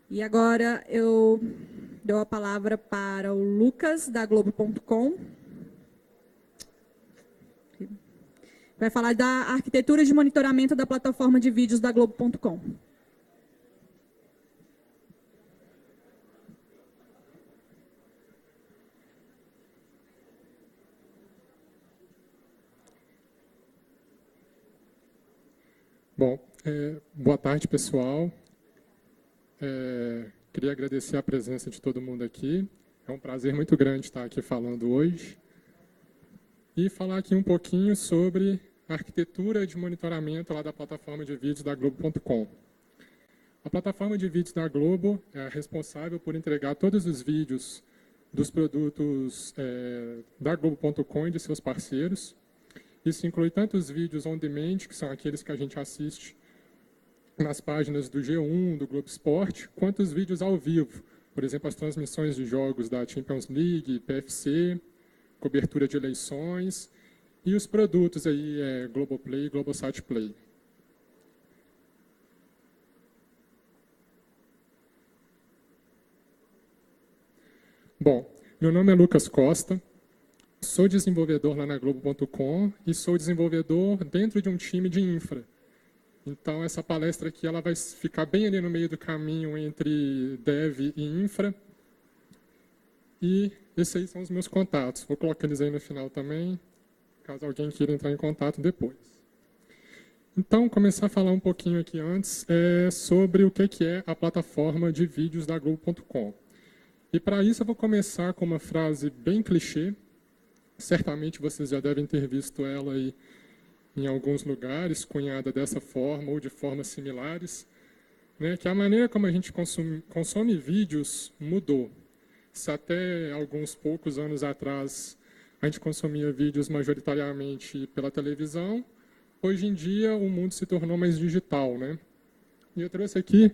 E agora eu dou a palavra para o Lucas, da Globo.com. Vai falar da arquitetura de monitoramento da plataforma de vídeos da Globo.com. Bom, boa tarde, pessoal. Queria agradecer a presença de todo mundo aqui. É um prazer muito grande estar aqui falando hoje. E falar aqui um pouquinho sobre a arquitetura de monitoramento lá da plataforma de vídeos da Globo.com. A plataforma de vídeos da Globo é responsável por entregar todos os vídeos dos produtos da Globo.com e de seus parceiros. Isso inclui tanto os vídeos on demand, que são aqueles que a gente assiste nas páginas do G1, do Globo Esporte, quanto os vídeos ao vivo. Por exemplo, as transmissões de jogos da Champions League, PFC, cobertura de eleições, e os produtos aí, Globoplay e Globosat Play. Bom, meu nome é Lucas Costa, sou desenvolvedor lá na Globo.com e sou desenvolvedor dentro de um time de infra. Então, essa palestra aqui ela vai ficar bem ali no meio do caminho entre dev e infra. E esses aí são os meus contatos. Vou colocar eles aí no final também, caso alguém queira entrar em contato depois. Então, começar a falar um pouquinho aqui antes sobre o que é a plataforma de vídeos da Globo.com. E para isso eu vou começar com uma frase bem clichê. Certamente vocês já devem ter visto ela aí em alguns lugares, cunhada dessa forma ou de formas similares, né, que a maneira como a gente consome vídeos mudou. Se até alguns poucos anos atrás a gente consumia vídeos majoritariamente pela televisão, hoje em dia o mundo se tornou mais digital, né? E eu trouxe aqui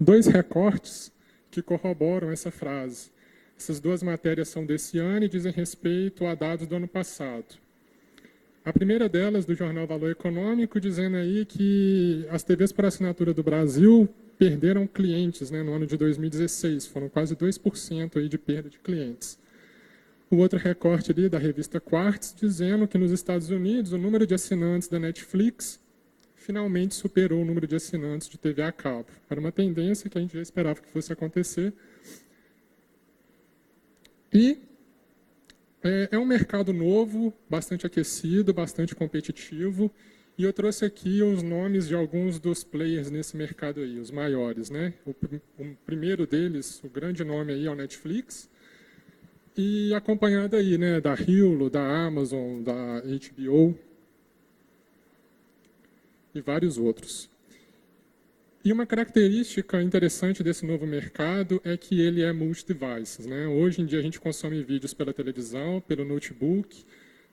2 recortes que corroboram essa frase. Essas 2 matérias são desse ano e dizem respeito a dados do ano passado. A primeira delas, do jornal Valor Econômico, dizendo aí que as TVs por assinatura do Brasil perderam clientes, né, no ano de 2016. Foram quase 2% aí de perda de clientes. O outro recorte ali da revista Quartz, dizendo que nos Estados Unidos o número de assinantes da Netflix finalmente superou o número de assinantes de TV a cabo. Era uma tendência que a gente já esperava que fosse acontecer. E é um mercado novo, bastante aquecido, bastante competitivo, e eu trouxe aqui os nomes de alguns dos players nesse mercado aí, os maiores, né? O primeiro deles, o grande nome aí é o Netflix, e acompanhado aí, né, da Hulu, da Amazon, da HBO e vários outros. E uma característica interessante desse novo mercado é que ele é multi-devices, né? Hoje em dia a gente consome vídeos pela televisão, pelo notebook,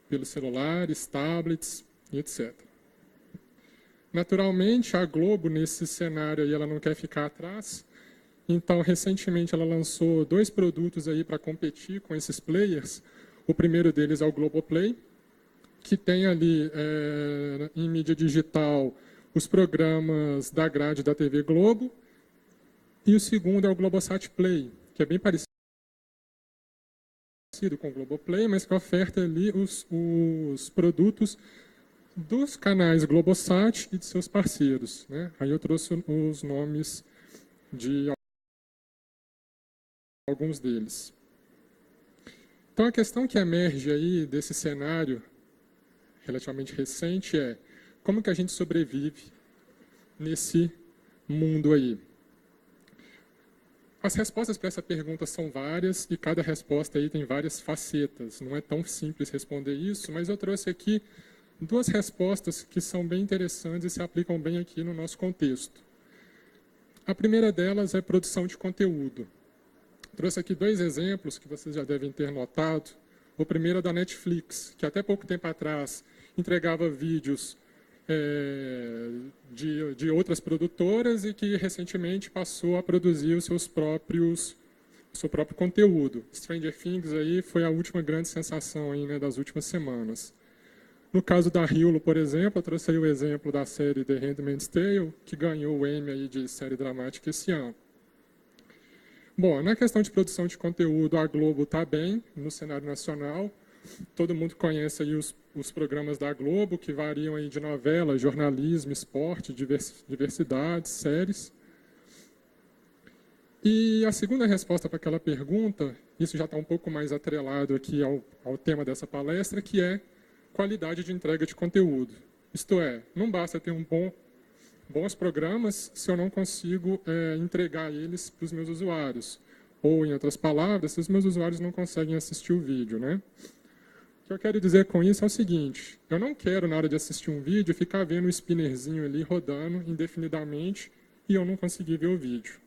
pelos celulares, tablets e etc. Naturalmente, a Globo, nesse cenário aí, ela não quer ficar atrás. Então, recentemente, ela lançou 2 produtos aí para competir com esses players. O primeiro deles é o Globoplay, que tem ali, em mídia digital, os programas da grade da TV Globo, e o segundo é o Globosat Play, que é bem parecido com o Globoplay, mas que oferta ali os produtos dos canais Globosat e de seus parceiros, né? Aí eu trouxe os nomes de alguns deles. Então a questão que emerge aí desse cenário relativamente recente é como que a gente sobrevive nesse mundo aí? As respostas para essa pergunta são várias e cada resposta aí tem várias facetas. Não é tão simples responder isso, mas eu trouxe aqui 2 respostas que são bem interessantes e se aplicam bem aqui no nosso contexto. A primeira delas é produção de conteúdo. Trouxe aqui 2 exemplos que vocês já devem ter notado. O primeiro é da Netflix, que até pouco tempo atrás entregava vídeos de outras produtoras e que recentemente passou a produzir o seu próprio conteúdo. Stranger Things aí foi a última grande sensação aí, né, das últimas semanas. No caso da Hulu, por exemplo, eu trouxe aí o exemplo da série The Handmaid's Tale, que ganhou o Emmy aí de série dramática esse ano. Bom, na questão de produção de conteúdo, a Globo está bem no cenário nacional. Todo mundo conhece aí os programas da Globo, que variam aí de novela, jornalismo, esporte, diversidade, séries. E a segunda resposta para aquela pergunta, isso já está um pouco mais atrelado aqui ao tema dessa palestra, que é qualidade de entrega de conteúdo. Isto é, não basta ter bons programas se eu não consigo entregar eles para os meus usuários. Ou, em outras palavras, se os meus usuários não conseguem assistir o vídeo, né? O que eu quero dizer com isso é o seguinte: eu não quero, na hora de assistir um vídeo, ficar vendo o spinnerzinho ali rodando indefinidamente e eu não conseguir ver o vídeo.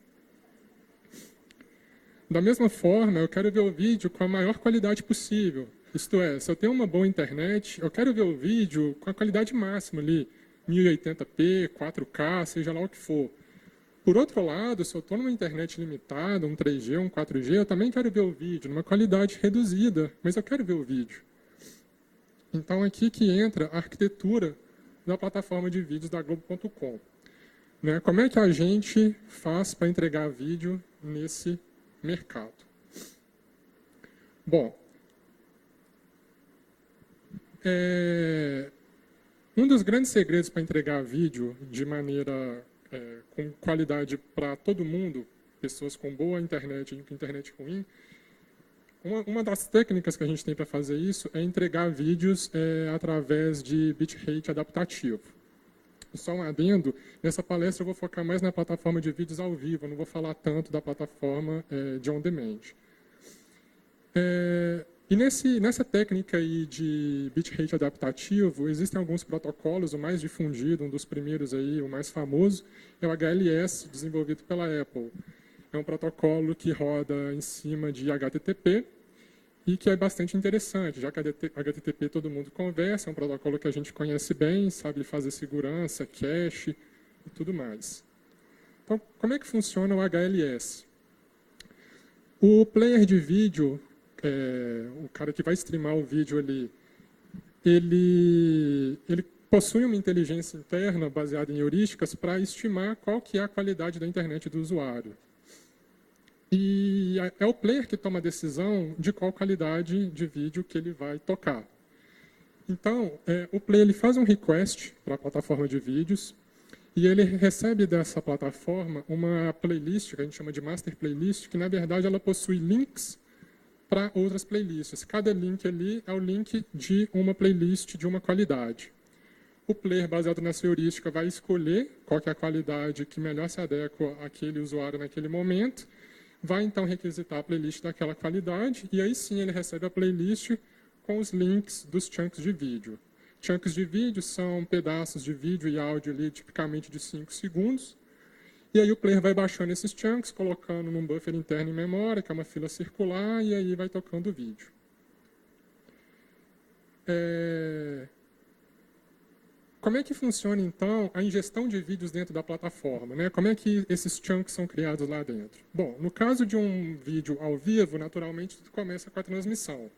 Da mesma forma, eu quero ver o vídeo com a maior qualidade possível. Isto é, se eu tenho uma boa internet, eu quero ver o vídeo com a qualidade máxima ali, 1080p, 4K, seja lá o que for. Por outro lado, se eu estou numa internet limitada, um 3G, um 4G, eu também quero ver o vídeo numa qualidade reduzida, mas eu quero ver o vídeo. Então, aqui que entra a arquitetura da plataforma de vídeos da Globo.com. Né? Como é que a gente faz para entregar vídeo nesse mercado? Bom, um dos grandes segredos para entregar vídeo de maneira com qualidade para todo mundo, pessoas com boa internet e com internet ruim, uma das técnicas que a gente tem para fazer isso é entregar vídeos através de bitrate adaptativo. Só um adendo, nessa palestra eu vou focar mais na plataforma de vídeos ao vivo, eu não vou falar tanto da plataforma de on-demand. E nessa técnica aí de bitrate adaptativo, existem alguns protocolos, o mais difundido, um dos primeiros aí, o mais famoso, é o HLS, desenvolvido pela Apple. É um protocolo que roda em cima de HTTP e que é bastante interessante, já que HTTP todo mundo conversa, é um protocolo que a gente conhece bem, sabe fazer segurança, cache e tudo mais. Então, como é que funciona o HLS? O player de vídeo, o cara que vai streamar o vídeo ali, ele possui uma inteligência interna baseada em heurísticas para estimar qual que é a qualidade da internet do usuário. E é o player que toma a decisão de qual qualidade de vídeo que ele vai tocar. Então, o player ele faz um request para a plataforma de vídeos e ele recebe dessa plataforma uma playlist, que a gente chama de master playlist, que na verdade ela possui links para outras playlists. Cada link ali é o link de uma playlist de uma qualidade. O player, baseado nessa heurística, vai escolher qual que é a qualidade que melhor se adequa àquele usuário naquele momento, vai então requisitar a playlist daquela qualidade, e aí sim ele recebe a playlist com os links dos chunks de vídeo. Chunks de vídeo são pedaços de vídeo e áudio ali, tipicamente de 5 segundos, e aí o player vai baixando esses chunks, colocando num buffer interno em memória, que é uma fila circular, e aí vai tocando o vídeo. Como é que funciona, então, a ingestão de vídeos dentro da plataforma? Né? Como é que esses chunks são criados lá dentro? Bom, no caso de um vídeo ao vivo, naturalmente, tudo começa com a transmissão.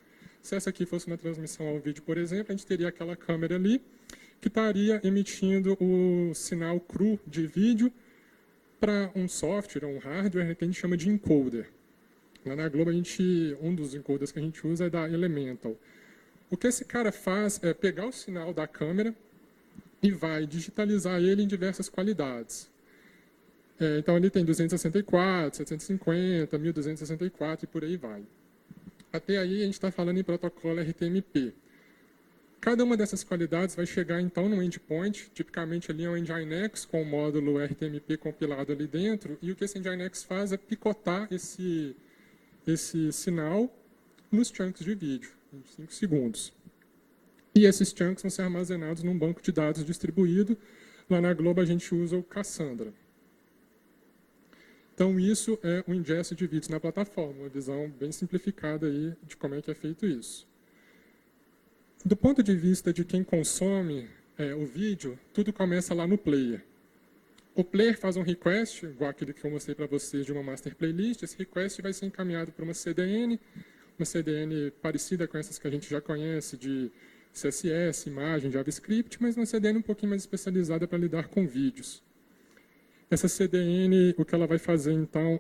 Se essa aqui fosse uma transmissão ao vídeo, por exemplo, a gente teria aquela câmera ali que estaria emitindo o sinal cru de vídeo para um software, um hardware, que a gente chama de encoder. Lá na Globo, um dos encoders que a gente usa é da Elemental. O que esse cara faz é pegar o sinal da câmera e vai digitalizar ele em diversas qualidades. Então, ele tem 264, 750, 1264 e por aí vai. Até aí, a gente está falando em protocolo RTMP. Cada uma dessas qualidades vai chegar, então, no endpoint. Tipicamente, ali é um Nginx com o módulo RTMP compilado ali dentro. E o que esse Nginx faz é picotar esse sinal nos chunks de vídeo, em 5 segundos. E esses chunks vão ser armazenados num banco de dados distribuído. Lá na Globo, a gente usa o Cassandra. Então, isso é o ingresso de vídeos na plataforma, uma visão bem simplificada aí de como é que é feito isso. Do ponto de vista de quem consome o vídeo, tudo começa lá no player. O player faz um request, igual aquele que eu mostrei para vocês de uma master playlist. Esse request vai ser encaminhado para uma CDN parecida com essas que a gente já conhece, de CSS, imagem, JavaScript, mas uma CDN um pouquinho mais especializada para lidar com vídeos. Essa CDN, o que ela vai fazer, então,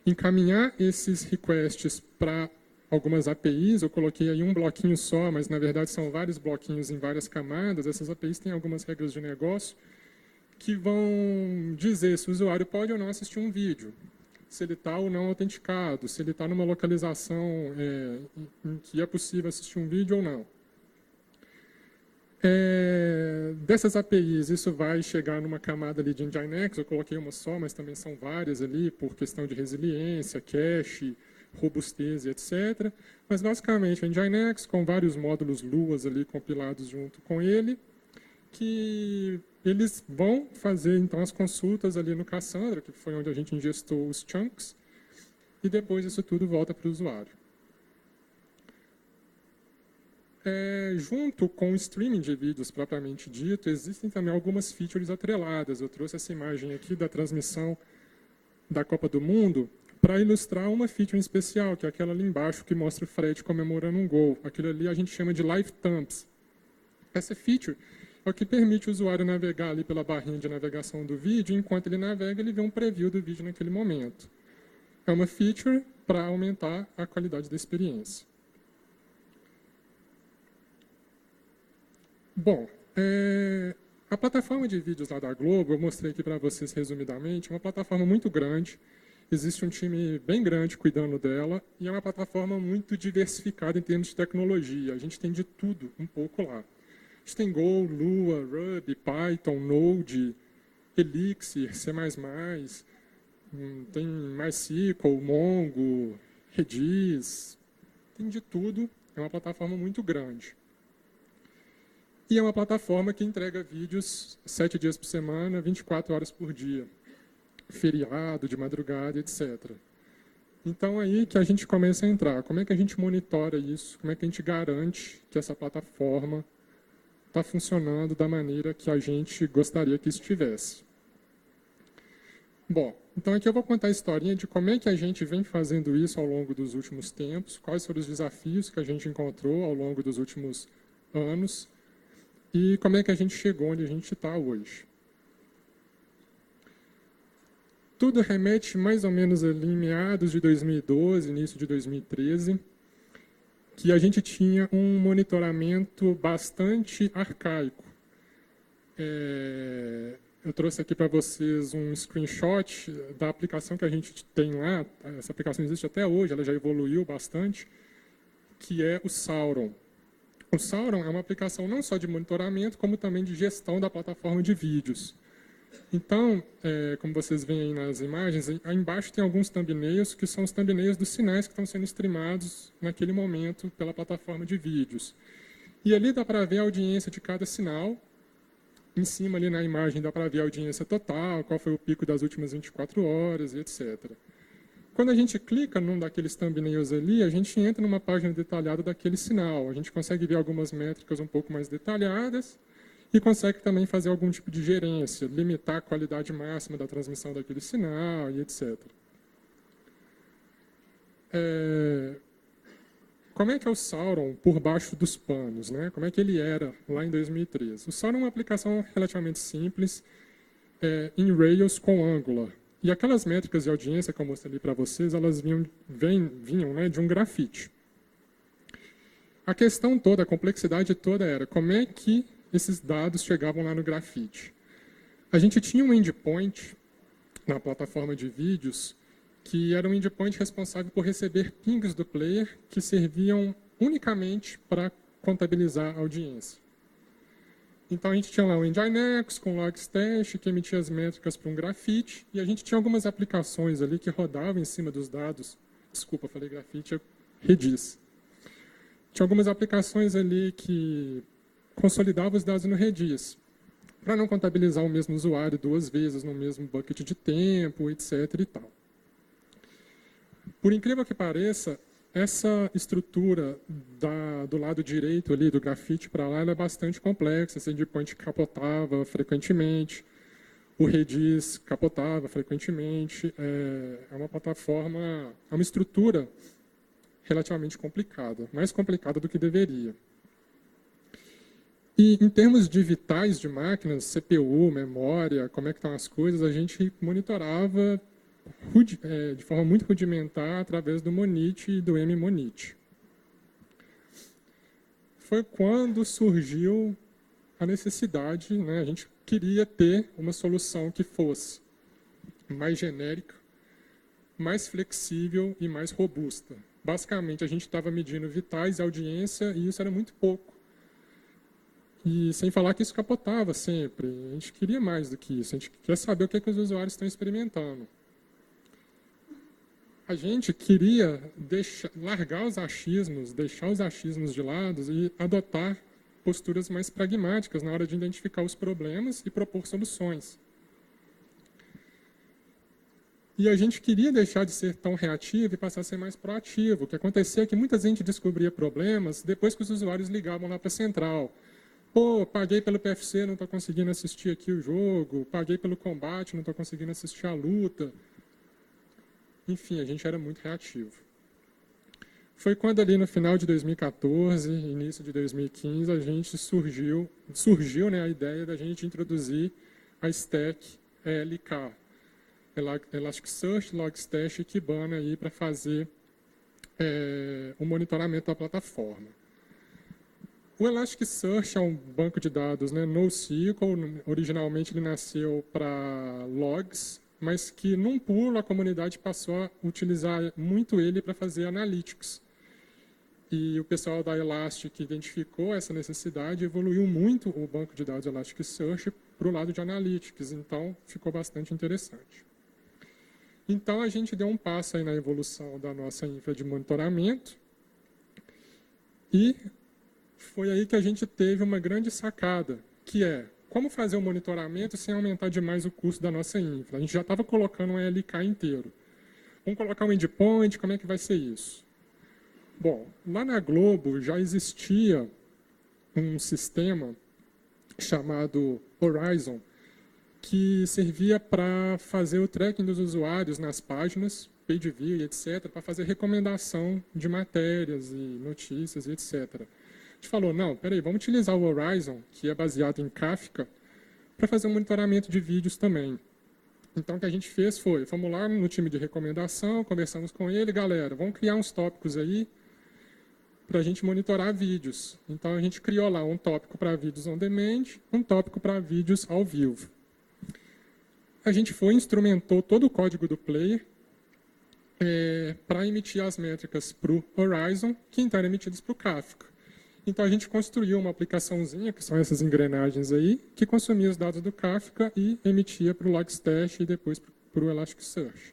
encaminhar esses requests para algumas APIs. Eu coloquei aí um bloquinho só, mas na verdade são vários bloquinhos em várias camadas. Essas APIs têm algumas regras de negócio que vão dizer se o usuário pode ou não assistir um vídeo, se ele está ou não autenticado, se ele está numa localização em que é possível assistir um vídeo ou não. Dessas APIs, isso vai chegar numa camada ali de Nginx. Eu coloquei uma só, mas também são várias ali, por questão de resiliência, cache, robustez e etc. Mas, basicamente, Nginx, com vários módulos Luas ali compilados junto com ele, que eles vão fazer, então, as consultas ali no Cassandra, que foi onde a gente ingestou os chunks, e depois isso tudo volta para o usuário. Junto com o streaming de vídeos propriamente dito, existem também algumas features atreladas. Eu trouxe essa imagem aqui da transmissão da Copa do Mundo para ilustrar uma feature especial, que é aquela ali embaixo que mostra o Fred comemorando um gol. Aquilo ali a gente chama de Live Thumbs. Essa feature é o que permite o usuário navegar ali pela barrinha de navegação do vídeo, e enquanto ele navega, ele vê um preview do vídeo naquele momento. É uma feature para aumentar a qualidade da experiência. Bom, a plataforma de vídeos lá da Globo, eu mostrei aqui para vocês resumidamente, é uma plataforma muito grande, existe um time bem grande cuidando dela, e é uma plataforma muito diversificada em termos de tecnologia. A gente tem de tudo um pouco lá. A gente tem Go, Lua, Ruby, Python, Node, Elixir, C++, tem MySQL, Mongo, Redis, tem de tudo, é uma plataforma muito grande. E é uma plataforma que entrega vídeos 7 dias por semana, 24 horas por dia. Feriado, de madrugada, etc. Então, aí que a gente começa a entrar. Como é que a gente monitora isso? Como é que a gente garante que essa plataforma está funcionando da maneira que a gente gostaria que estivesse? Bom, então aqui eu vou contar a historinha de como é que a gente vem fazendo isso ao longo dos últimos tempos, quais foram os desafios que a gente encontrou ao longo dos últimos anos, e como é que a gente chegou onde a gente está hoje. Tudo remete mais ou menos ali em meados de 2012, início de 2013, que a gente tinha um monitoramento bastante arcaico. Eu trouxe aqui para vocês um screenshot da aplicação que a gente tem lá. Essa aplicação existe até hoje, ela já evoluiu bastante, que é o Sauron. O Sauron é uma aplicação não só de monitoramento, como também de gestão da plataforma de vídeos. Então, como vocês veem aí nas imagens, aí embaixo tem alguns thumbnails, que são os thumbnails dos sinais que estão sendo streamados naquele momento pela plataforma de vídeos. E ali dá para ver a audiência de cada sinal. Em cima, ali na imagem, dá para ver a audiência total, qual foi o pico das últimas 24 horas, e etc. Quando a gente clica num daqueles thumbnails ali, a gente entra numa página detalhada daquele sinal. A gente consegue ver algumas métricas um pouco mais detalhadas e consegue também fazer algum tipo de gerência, limitar a qualidade máxima da transmissão daquele sinal e etc. Como é que é o Sauron por baixo dos panos, né? Como é que ele era lá em 2013? O Sauron é uma aplicação relativamente simples em Rails com Angular. E aquelas métricas de audiência que eu mostrei ali para vocês, elas vinham né, de um grafite. A questão toda, a complexidade toda era como é que esses dados chegavam lá no grafite. A gente tinha um endpoint na plataforma de vídeos que era um endpoint responsável por receber pings do player que serviam unicamente para contabilizar a audiência. Então, a gente tinha lá o Nginx com Logstash, que emitia as métricas para um grafite, e a gente tinha algumas aplicações ali que rodavam em cima dos dados. Desculpa, falei grafite, é Redis. Tinha algumas aplicações ali que consolidavam os dados no Redis, para não contabilizar o mesmo usuário 2 vezes no mesmo bucket de tempo, etc. e tal. Por incrível que pareça, essa estrutura do lado direito ali do grafite para lá, ela é bastante complexa. Esse endpoint capotava frequentemente, o Redis capotava frequentemente. É uma plataforma, é uma estrutura relativamente complicada, mais complicada do que deveria. E em termos de vitais de máquinas, CPU, memória, como é que estão as coisas, a gente monitorava de forma muito rudimentar através do Monit e do mMonit. Foi quando surgiu a necessidade, né, a gente queria ter uma solução que fosse mais genérica, mais flexível e mais robusta. Basicamente, a gente estava medindo vitais e audiência e isso era muito pouco. E sem falar que isso capotava sempre. A gente queria mais do que isso. A gente quer saber o que os usuários estão experimentando. A gente queria largar os achismos, deixar os achismos de lado e adotar posturas mais pragmáticas na hora de identificar os problemas e propor soluções. E a gente queria deixar de ser tão reativo e passar a ser mais proativo. O que acontecia é que muita gente descobria problemas depois que os usuários ligavam lá para a central. Pô, paguei pelo PFC, não estou conseguindo assistir aqui o jogo. Paguei pelo combate, não estou conseguindo assistir a luta. Enfim, a gente era muito reativo. Foi quando ali no final de 2014, início de 2015, a gente surgiu né, a ideia da gente introduzir a stack ELK, Elasticsearch, Logstash e Kibana aí para fazer o monitoramento da plataforma. O Elasticsearch é um banco de dados, né, NoSQL. Originalmente ele nasceu para logs, mas que num pulo a comunidade passou a utilizar muito ele para fazer analytics. E o pessoal da Elastic identificou essa necessidade e evoluiu muito o banco de dados Elasticsearch para o lado de analytics, então ficou bastante interessante. Então a gente deu um passo aí na evolução da nossa infra de monitoramento e foi aí que a gente teve uma grande sacada, que é como fazer o monitoramento sem aumentar demais o custo da nossa infra. A gente já estava colocando um ELK inteiro. Vamos colocar um endpoint, como é que vai ser isso? Bom, lá na Globo já existia um sistema chamado Horizon, que servia para fazer o tracking dos usuários nas páginas, page view e etc., para fazer recomendação de matérias e notícias e etc. A gente falou, não, peraí, vamos utilizar o Horizon, que é baseado em Kafka, para fazer um monitoramento de vídeos também. Então, o que a gente fez foi, fomos lá no time de recomendação, conversamos com ele, galera, vamos criar uns tópicos aí para a gente monitorar vídeos. Então, a gente criou lá um tópico para vídeos on demand, um tópico para vídeos ao vivo. A gente instrumentou todo o código do player para emitir as métricas para o Horizon, que então eram emitidas para o Kafka. Então, a gente construiu uma aplicaçãozinha, que são essas engrenagens aí, que consumia os dados do Kafka e emitia para o Logstash e depois para o Elasticsearch.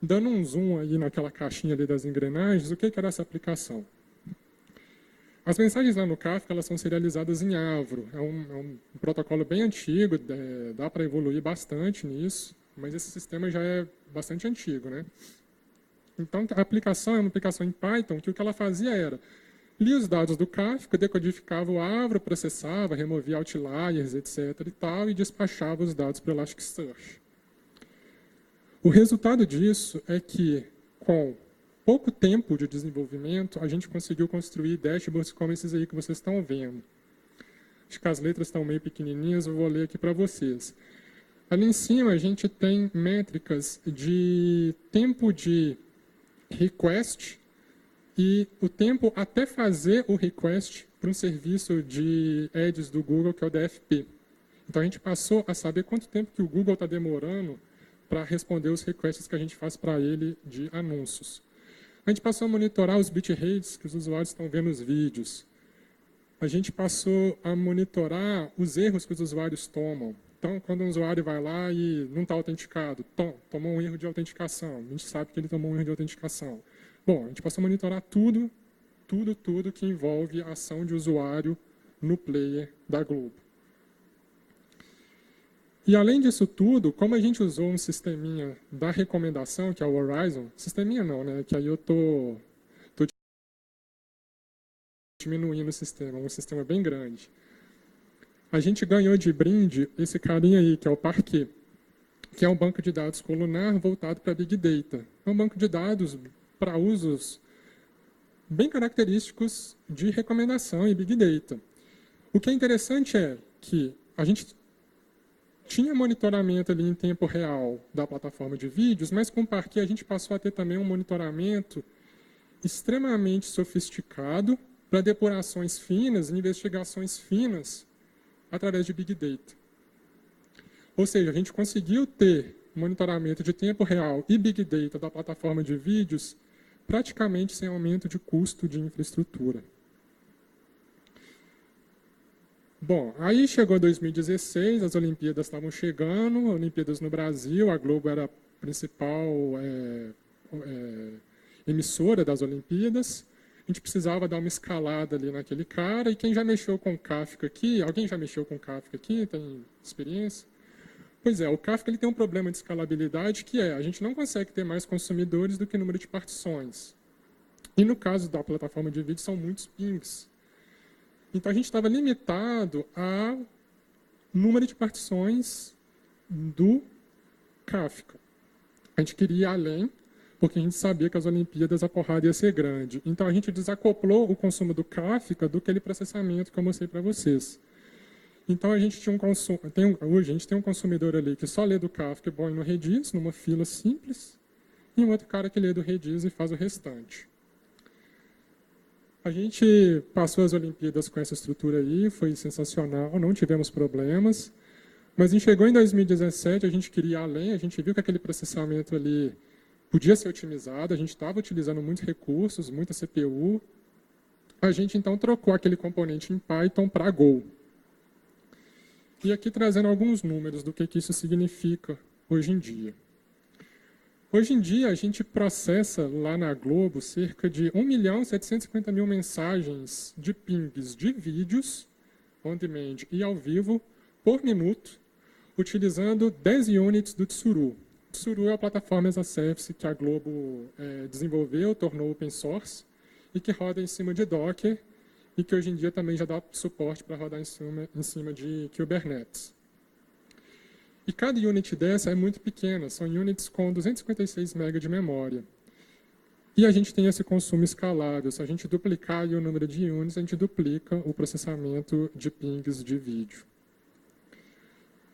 Dando um zoom aí naquela caixinha ali das engrenagens, o que era essa aplicação? As mensagens lá no Kafka elas são serializadas em Avro. É um protocolo bem antigo, dá para evoluir bastante nisso, mas esse sistema já é bastante antigo, né? Então, a aplicação é uma aplicação em Python, que o que ela fazia era lia os dados do Kafka, decodificava o Avro, processava, removia outliers, etc. e tal, e despachava os dados para o Elasticsearch. O resultado disso é que, com pouco tempo de desenvolvimento, a gente conseguiu construir dashboards como esses aí que vocês estão vendo. Acho que as letras estão meio pequenininhas, eu vou ler aqui para vocês. Ali em cima, a gente tem métricas de tempo de request e o tempo até fazer o request para um serviço de ads do Google, que é o DFP. Então, a gente passou a saber quanto tempo que o Google está demorando para responder os requests que a gente faz para ele de anúncios. A gente passou a monitorar os bitrates que os usuários estão vendo nos vídeos. A gente passou a monitorar os erros que os usuários tomam. Então, quando um usuário vai lá e não está autenticado, tomou um erro de autenticação, a gente sabe que ele tomou um erro de autenticação. Bom, a gente passou a monitorar tudo que envolve a ação de usuário no player da Globo. E além disso tudo, como a gente usou um sisteminha da recomendação, que é o Horizon, sisteminha não, né? Que aí eu tô diminuindo o sistema, um sistema bem grande. A gente ganhou de brinde esse carinha aí, que é o Parquet, que é um banco de dados colunar voltado para Big Data. É um banco de dados para usos bem característicos de recomendação e Big Data. O que é interessante é que a gente tinha monitoramento ali em tempo real da plataforma de vídeos, mas com o Parquet a gente passou a ter também um monitoramento extremamente sofisticado para depurações finas, investigações finas, através de Big Data. Ou seja, a gente conseguiu ter monitoramento de tempo real e Big Data da plataforma de vídeos praticamente sem aumento de custo de infraestrutura. Bom, aí chegou 2016, as Olimpíadas estavam chegando, Olimpíadas no Brasil, a Globo era a principal emissora das Olimpíadas, a gente precisava dar uma escalada ali naquele cara, e quem já mexeu com Kafka aqui, alguém já mexeu com Kafka aqui, tem experiência? Pois é, o Kafka ele tem um problema de escalabilidade que a gente não consegue ter mais consumidores do que o número de partições. E no caso da plataforma de vídeo são muitos pings. Então a gente estava limitado ao número de partições do Kafka. A gente queria ir além, porque a gente sabia que as Olimpíadas a porrada ia ser grande. Então a gente desacoplou o consumo do Kafka do aquele processamento que eu mostrei para vocês. Então a gente tinha hoje a gente tem um consumidor ali que só lê do Kafka e põe no Redis, numa fila simples, e um outro cara que lê do Redis e faz o restante. A gente passou as Olimpíadas com essa estrutura aí, foi sensacional, não tivemos problemas. Mas chegou em 2017, a gente queria ir além, a gente viu que aquele processamento ali podia ser otimizado, a gente estava utilizando muitos recursos, muita CPU. A gente então trocou aquele componente em Python para Go. E aqui trazendo alguns números do que isso significa hoje em dia. Hoje em dia, a gente processa lá na Globo cerca de 1.750.000 mensagens de pings de vídeos, on demand e ao vivo, por minuto, utilizando 10 units do Tsuru. Tsuru é a plataforma as a service que a Globo desenvolveu, tornou open source, e que roda em cima de Docker, e que hoje em dia também já dá suporte para rodar em cima de Kubernetes. E cada unit dessa é muito pequena, são units com 256 MB de memória. E a gente tem esse consumo escalável. Se a gente duplicar o número de units, a gente duplica o processamento de pings de vídeo.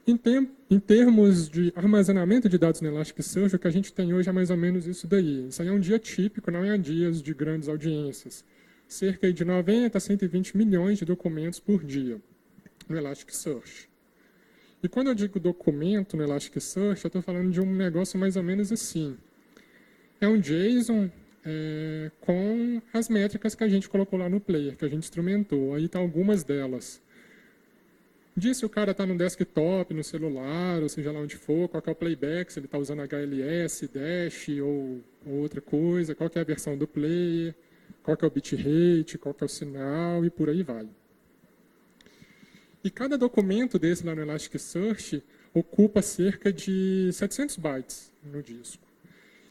Em termos de armazenamento de dados no Elasticsearch, o que a gente tem hoje é mais ou menos isso daí. Isso aí é um dia típico, não é um dia de grandes audiências. Cerca de 90 a 120 milhões de documentos por dia no Elasticsearch. E quando eu digo documento no Elasticsearch, eu estou falando de um negócio mais ou menos assim. É um JSON com as métricas que a gente colocou lá no player, que a gente instrumentou. Aí estão algumas delas. Diz se o cara está no desktop, no celular, ou seja lá onde for, qual que é o playback, se ele está usando HLS, Dash ou outra coisa, qual que é a versão do player, qual que é o bitrate, qual que é o sinal e por aí vai. E cada documento desse lá no Elasticsearch ocupa cerca de 700 bytes no disco.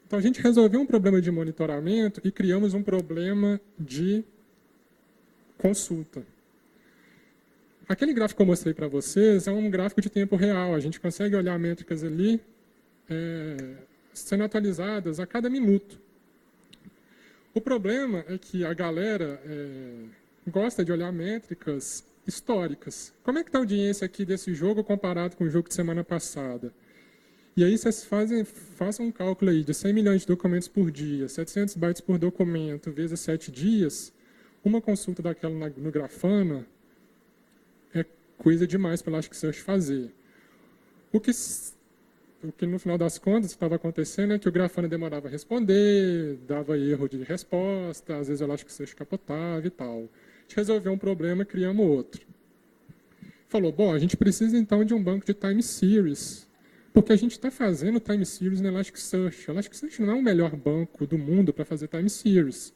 Então a gente resolveu um problema de monitoramento e criamos um problema de consulta. Aquele gráfico que eu mostrei para vocês é um gráfico de tempo real. A gente consegue olhar métricas ali sendo atualizadas a cada minuto. O problema é que a galera gosta de olhar métricas históricas. Como é que está a audiência aqui desse jogo comparado com o jogo de semana passada? E aí vocês façam um cálculo aí de 100 milhões de documentos por dia, 700 bytes por documento, vezes 7 dias, uma consulta daquela no Grafana é coisa demais para o Elasticsearch fazer. O que no final das contas estava acontecendo é que o Grafana demorava a responder, dava erro de resposta, às vezes o Elasticsearch capotava e tal. A gente resolveu um problema e criamos outro. Falou, bom, a gente precisa então de um banco de time series, porque a gente está fazendo time series no Elasticsearch. O Elasticsearch não é o melhor banco do mundo para fazer time series.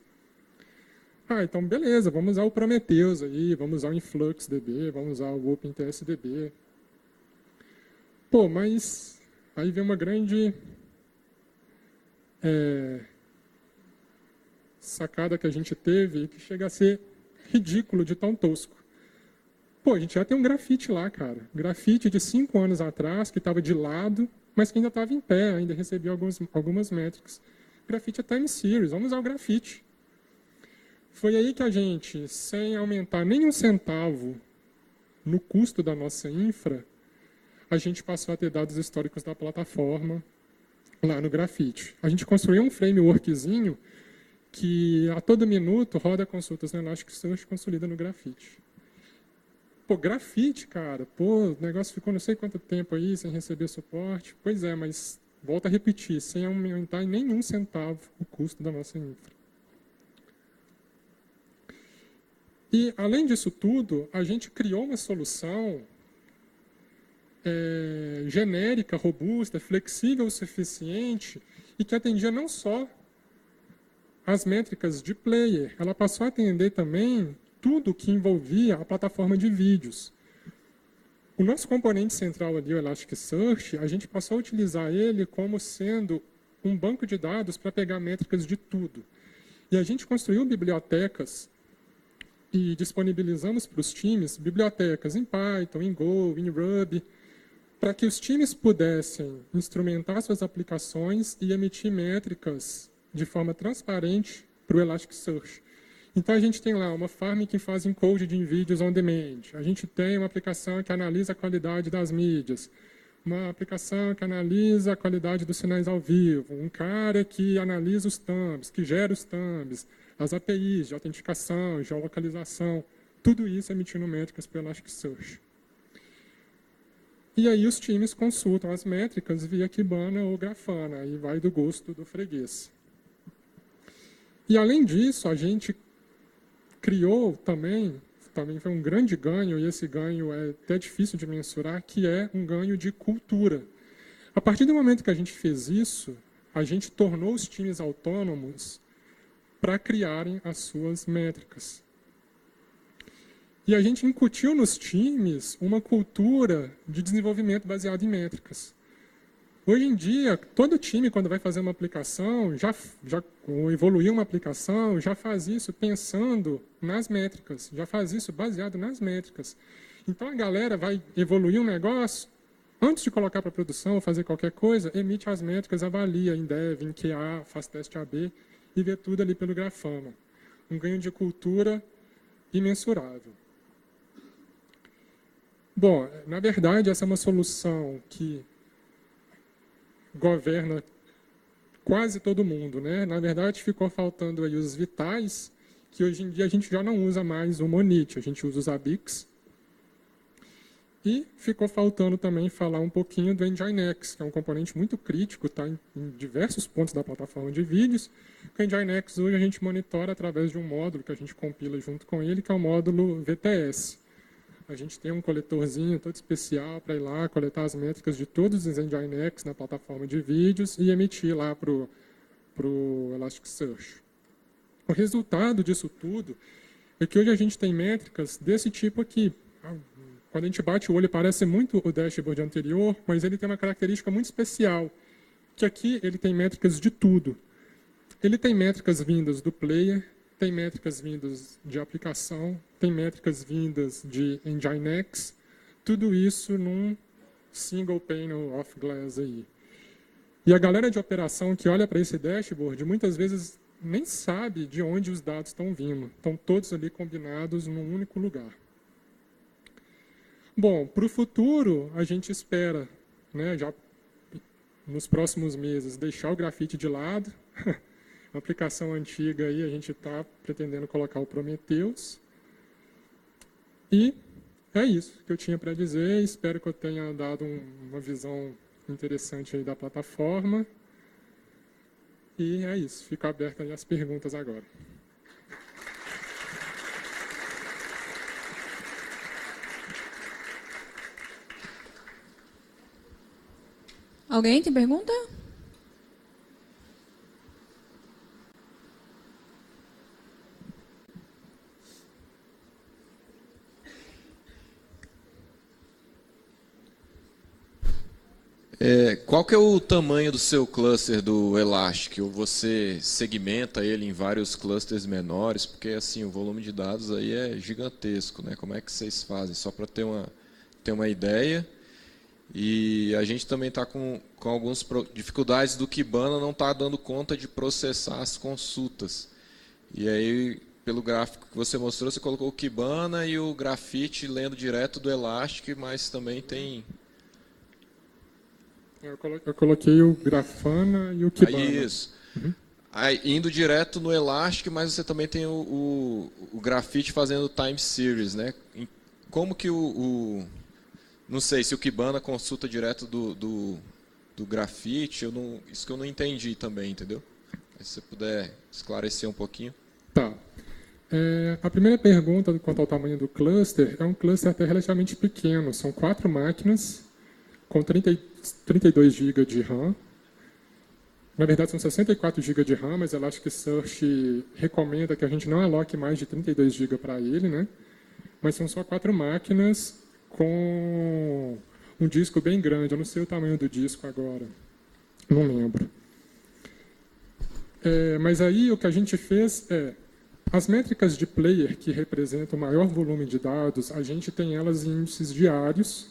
Então beleza, vamos usar o Prometheus aí, vamos usar o InfluxDB, vamos usar o OpenTSDB. Pô, mas aí vem uma grande sacada que a gente teve que chega a ser ridículo de tão tosco. Pô, a gente já tem um grafite lá, cara. Grafite de 5 anos atrás, que estava de lado, mas que ainda estava em pé, ainda recebia algumas métricas. Grafite é time series, vamos usar o grafite. Foi aí que a gente, sem aumentar nem um centavo no custo da nossa infra, a gente passou a ter dados históricos da plataforma lá no Graphite. A gente construiu um frameworkzinho que a todo minuto roda consultas no Elasticsearch consolida no Graphite. Pô, Graphite, cara, o negócio ficou não sei quanto tempo aí sem receber suporte. Pois é, mas volto a repetir, sem aumentar em nenhum centavo o custo da nossa infra. E, além disso tudo, a gente criou uma solução genérica, robusta, flexível o suficiente e que atendia não só as métricas de player, ela passou a atender também tudo que envolvia a plataforma de vídeos. O nosso componente central ali, o Elasticsearch, a gente passou a utilizar ele como sendo um banco de dados para pegar métricas de tudo. E a gente construiu bibliotecas e disponibilizamos para os times bibliotecas em Python, em Go, em Ruby, para que os times pudessem instrumentar suas aplicações e emitir métricas de forma transparente para o Elasticsearch. Então, a gente tem lá uma farm que faz encode de vídeos on demand. A gente tem uma aplicação que analisa a qualidade das mídias. Uma aplicação que analisa a qualidade dos sinais ao vivo. Um cara que analisa os thumbs, que gera os thumbs. As APIs de autenticação, geolocalização. Tudo isso emitindo métricas para o Elasticsearch. E aí os times consultam as métricas via Kibana ou Grafana. Aí vai do gosto do freguês. E, além disso, a gente criou também foi um grande ganho, e esse ganho é até difícil de mensurar, que é um ganho de cultura. A partir do momento que a gente fez isso, a gente tornou os times autônomos para criarem as suas métricas. E a gente incutiu nos times uma cultura de desenvolvimento baseado em métricas. Hoje em dia, todo time, quando vai fazer uma aplicação, ou evoluir uma aplicação, já faz isso pensando nas métricas, já faz isso baseado nas métricas. Então, a galera vai evoluir um negócio, antes de colocar para produção ou fazer qualquer coisa, emite as métricas, avalia em dev, em QA, faz teste AB e vê tudo ali pelo Grafana. Um ganho de cultura imensurável. Bom, na verdade, essa é uma solução que governa quase todo mundo, né? Na verdade, ficou faltando aí os vitais, que hoje em dia a gente já não usa mais o Monit, a gente usa os Zabbix. E ficou faltando também falar um pouquinho do Nginx, que é um componente muito crítico, está em diversos pontos da plataforma de vídeos. O Nginx hoje a gente monitora através de um módulo que a gente compila junto com ele, que é o módulo VTS. A gente tem um coletorzinho todo especial para ir lá coletar as métricas de todos os Nginx na plataforma de vídeos e emitir lá para o Elasticsearch. O resultado disso tudo é que hoje a gente tem métricas desse tipo aqui. Quando a gente bate o olho, parece muito o dashboard anterior, mas ele tem uma característica muito especial, que aqui ele tem métricas de tudo. Ele tem métricas vindas do player, tem métricas vindas de aplicação, tem métricas vindas de Nginx, tudo isso num single pane of glass aí. E a galera de operação que olha para esse dashboard, muitas vezes nem sabe de onde os dados estão vindo. Estão todos ali combinados num único lugar. Bom, para o futuro, a gente espera, né, já nos próximos meses, deixar o Graphite de lado. Uma aplicação antiga aí, a gente está pretendendo colocar o Prometheus. E é isso que eu tinha para dizer. Espero que eu tenha dado uma visão interessante aí da plataforma. E é isso. Fico aberto aí às perguntas agora. Alguém tem pergunta? Qual que é o tamanho do seu cluster do Elastic? Ou você segmenta ele em vários clusters menores? Porque assim, o volume de dados aí é gigantesco, né? Como é que vocês fazem? Só para ter uma ideia. E a gente também está com algumas dificuldades do Kibana não está dando conta de processar as consultas. E aí, pelo gráfico que você mostrou, você colocou o Kibana e o Graphite lendo direto do Elastic, mas também tem Eu coloquei o Grafana e o Kibana. Isso. Aí, indo direto no Elastic, mas você também tem o Graphite fazendo time series, né? Como que não sei se o Kibana consulta direto do Graphite, isso que eu não entendi também, entendeu? Se você puder esclarecer um pouquinho. Tá. A primeira pergunta quanto ao tamanho do cluster é um cluster até relativamente pequeno. São 4 máquinas com 32 GB de RAM. Na verdade, são 64 GB de RAM, mas Elasticsearch recomenda que a gente não aloque mais de 32 GB para ele, né? Mas são só 4 máquinas com um disco bem grande. Eu não sei o tamanho do disco agora. Não lembro. Mas aí o que a gente fez as métricas de player que representam o maior volume de dados, a gente tem elas em índices diários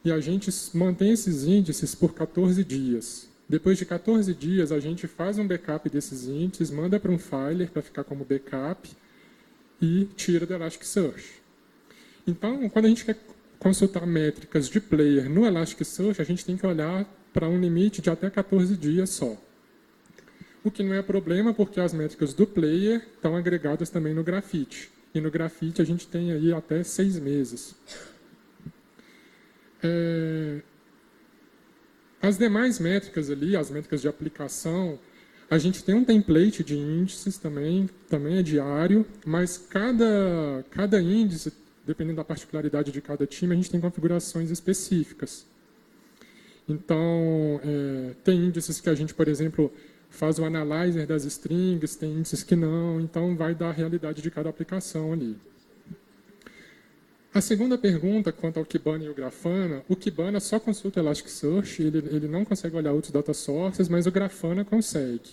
e a gente mantém esses índices por 14 dias. Depois de 14 dias, a gente faz um backup desses índices, manda para um filer para ficar como backup e tira do Elasticsearch. Então, quando a gente quer consultar métricas de player no Elasticsearch, a gente tem que olhar para um limite de até 14 dias só. O que não é problema, porque as métricas do player estão agregadas também no Graphite. E no Graphite a gente tem aí até 6 meses. As demais métricas ali, as métricas de aplicação, a gente tem um template de índices também é diário, mas cada índice, dependendo da particularidade de cada time, a gente tem configurações específicas. Então, tem índices que a gente, por exemplo, faz o analyzer das strings, tem índices que não, então vai dar a realidade de cada aplicação ali. A segunda pergunta, quanto ao Kibana e o Grafana, o Kibana só consulta o Elasticsearch, ele não consegue olhar outros data sources, mas o Grafana consegue.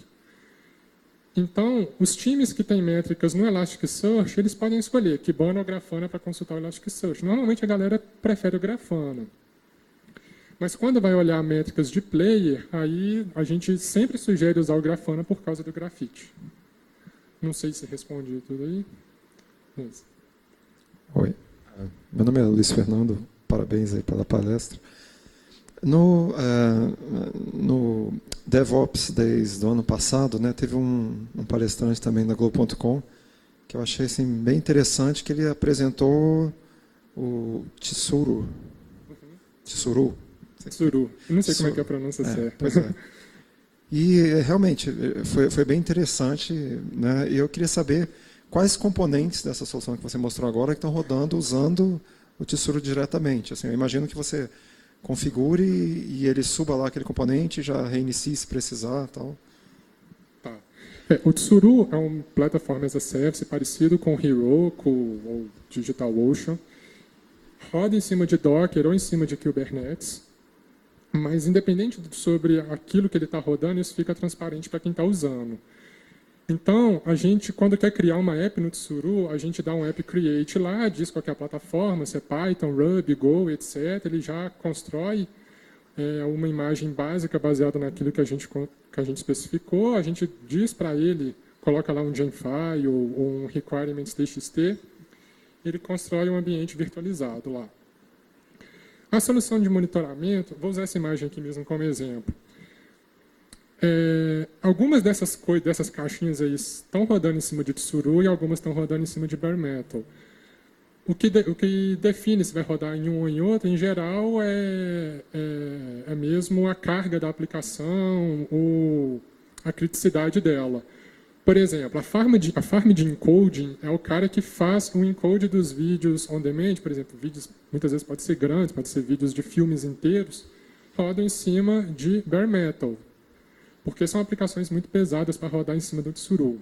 Então, os times que têm métricas no Elasticsearch, eles podem escolher Kibana ou Grafana para consultar o Elasticsearch. Normalmente a galera prefere o Grafana. Mas quando vai olhar métricas de player, aí a gente sempre sugere usar o Grafana por causa do Graphite. Não sei se respondi tudo aí. Isso. Oi, meu nome é Luiz Fernando, parabéns aí pela palestra. No DevOps Days do ano passado, né, teve um palestrante também da Globo.com, que eu achei assim, bem interessante, que ele apresentou o Tsuru. Tsuru. Não sei como é que é a pronúncia certa. Pois é. E realmente foi bem interessante, né? E eu queria saber quais componentes dessa solução que você mostrou agora que estão rodando usando o Tsuru diretamente. Assim, eu imagino que você configure e ele suba lá aquele componente, já reinicie se precisar, tal. Tá. O Tsuru é um Platform as a Service parecido com o Heroku ou DigitalOcean. Roda em cima de Docker ou em cima de Kubernetes. Mas, independente sobre aquilo que ele está rodando, isso fica transparente para quem está usando. Então, a gente, quando quer criar uma app no Tsuru, a gente dá um app create lá, diz qual é a plataforma, se é Python, Ruby, Go, etc. Ele já constrói uma imagem básica baseada naquilo que a gente especificou. A gente diz para ele, coloca lá um Gemfile ou um requirements.txt. Ele constrói um ambiente virtualizado lá. A solução de monitoramento, vou usar essa imagem aqui mesmo como exemplo. Algumas dessas caixinhas aí estão rodando em cima de Tsuru e algumas estão rodando em cima de Bare Metal. O que define se vai rodar em um ou em outro, em geral, é mesmo a carga da aplicação ou a criticidade dela. Por exemplo, a farm de encoding é o cara que faz o encode dos vídeos on demand, por exemplo, vídeos muitas vezes pode ser grandes, pode ser vídeos de filmes inteiros, rodam em cima de Bare Metal, porque são aplicações muito pesadas para rodar em cima do Tsuru.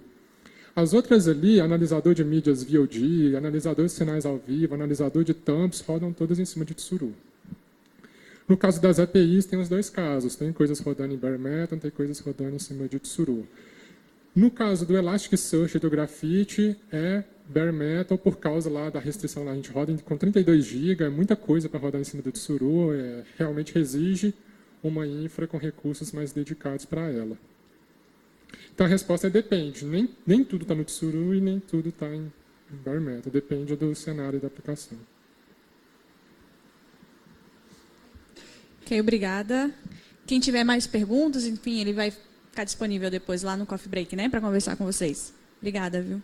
As outras ali, analisador de mídias VOD, analisador de sinais ao vivo, analisador de thumbs, rodam todas em cima de Tsuru. No caso das APIs, tem os dois casos, tem coisas rodando em Bare Metal, tem coisas rodando em cima de Tsuru. No caso do Elasticsearch e do Graphite, é Bare Metal por causa lá da restrição. Lá, a gente roda com 32 GB, é muita coisa para rodar em cima do Tsuru, realmente exige uma infra com recursos mais dedicados para ela. Então a resposta é depende. Nem tudo está no Tsuru e nem tudo está em Bare Metal. Depende do cenário da aplicação. Ok, obrigada. Quem tiver mais perguntas, enfim, ele vai ficar disponível depois lá no Coffee Break, né, para conversar com vocês. Obrigada, viu?